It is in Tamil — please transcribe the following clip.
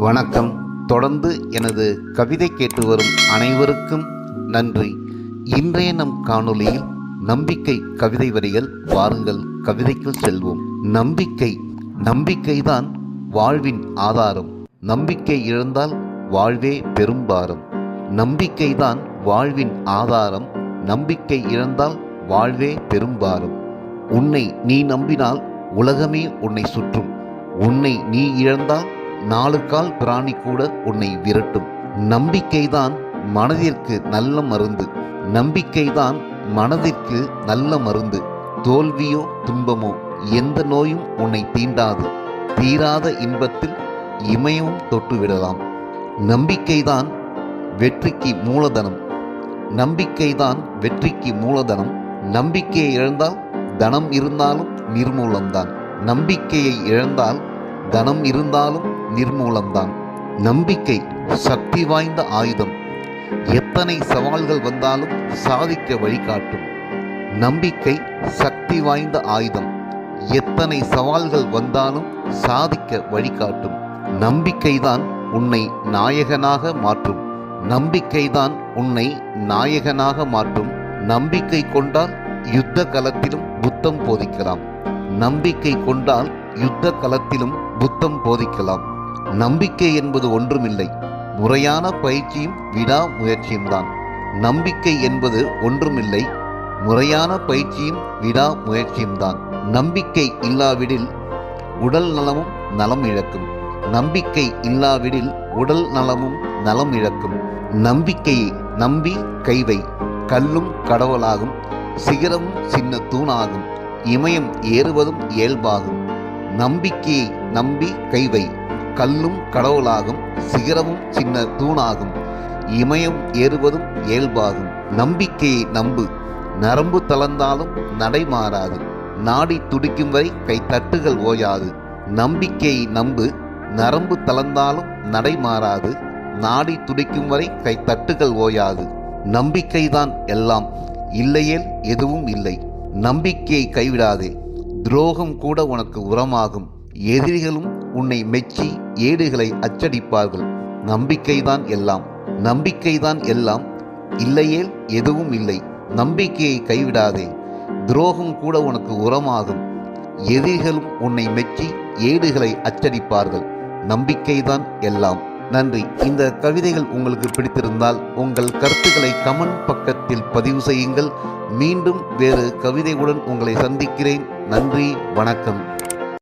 வணக்கம். தொடர்ந்து எனது கவிதை கேட்டு வரும் அனைவருக்கும் நன்றி. இன்றைய நம் காணொளியில் நம்பிக்கை கவிதை வரிகள். வாருங்கள் கவிதைக்குள் செல்வோம். நம்பிக்கைதான் வாழ்வின் ஆதாரம். நம்பிக்கை இழந்தால் வாழ்வே பெரும்பாரம். நம்பிக்கைதான் வாழ்வின் ஆதாரம். நம்பிக்கை இழந்தால் வாழ்வே பெரும்பாரம். உன்னை நீ நம்பினால் உலகமே உன்னை சுற்றும். உன்னை நீ இழந்தால் 4 கால் பிராணி கூட உன்னை விரட்டும். நம்பிக்கைதான் மனதிற்கு நல்ல மருந்து. நம்பிக்கைதான் மனதிற்கு நல்ல மருந்து. தோல்வியோ துன்பமோ எந்த நோயும் உன்னை தீண்டாது. தீராத இன்பத்தில் இமயமும் தொட்டுவிடலாம். நம்பிக்கைதான் வெற்றிக்கு மூலதனம். நம்பிக்கைதான் வெற்றிக்கு மூலதனம். நம்பிக்கையை இழந்தால் தனம் இருந்தாலும் நிர்மூலம்தான். நம்பிக்கையை இழந்தால் தனம் இருந்தாலும் நிர்மூலம்தான். நம்பிக்கை சக்தி வாய்ந்த ஆயுதம். எத்தனை சவால்கள் வந்தாலும் சாதிக்க வழிகாட்டும். நம்பிக்கை சக்தி வாய்ந்த ஆயுதம். எத்தனை சவால்கள் வந்தாலும் சாதிக்க வழிகாட்டும். நம்பிக்கைதான் உன்னை நாயகனாக மாற்றும். நம்பிக்கைதான் உன்னை நாயகனாக மாற்றும். நம்பிக்கை கொண்டால் யுத்த களத்திலும் புத்தம் போதிக்கலாம். நம்பிக்கை கொண்டால் யுத்த களத்திலும் புத்தம் போதிக்கலாம். நம்பிக்கை என்பது ஒன்றுமில்லை, முறையான பயிற்சியும் விடாமுயற்சியும் தான். நம்பிக்கை என்பது ஒன்றுமில்லை, முறையான பயிற்சியும் விடாமுயற்சியும் தான். நம்பிக்கை இல்லாவிடில் உடல் நலமும் நலம் இழக்கும். நம்பிக்கை இல்லாவிடில் உடல் நலமும் நலம் இழக்கும். நம்பிக்கையை நம்பி கைவை. கல்லும் கடவுளாகும், சிகரமும் சின்ன தூணாகும். இமயம் ஏறுவதும் இயல்பாகும். நம்பிக்கையை நம்பி கைவை. கல்லும் கடவுளாகும், சிகரமும் சின்ன தூணாகும். இமயம் ஏறுவதும் இயல்பாகும். நம்பிக்கையை நம்பு. நரம்பு தளர்ந்தாலும் நடை மாறாது. நாடி துடிக்கும் வரை கை தட்டுகள் ஓயாது. நம்பிக்கையை நம்பு. நரம்பு தளர்ந்தாலும் நடை மாறாது. நாடி துடிக்கும் வரை கை தட்டுகள் ஓயாது. நம்பிக்கைதான் எல்லாம், இல்லையேல் எதுவும் இல்லை. நம்பிக்கையை கைவிடாதே. துரோகம் கூட உனக்கு உரமாகும். எதிரிகளும் உன்னை மெச்சி ஏடுகளை அச்சடிப்பார்கள். நம்பிக்கைதான் எல்லாம், நம்பிக்கைதான் எல்லாம், இல்லையேல் எதுவும் இல்லை. நம்பிக்கையை கைவிடாதே. துரோகம் கூட உனக்கு உரமாகும். எதிரிகளும் உன்னை மெச்சி ஏடுகளை அச்சடிப்பார்கள். நம்பிக்கைதான் எல்லாம். நன்றி. இந்த கவிதைகள் உங்களுக்கு பிடித்திருந்தால் உங்கள் கருத்துக்களை கமெண்ட் பக்கத்தில் பதிவு செய்யுங்கள். மீண்டும் வேறு கவிதைகளுடன் உங்களை சந்திக்கிறேன். நன்றி, வணக்கம்.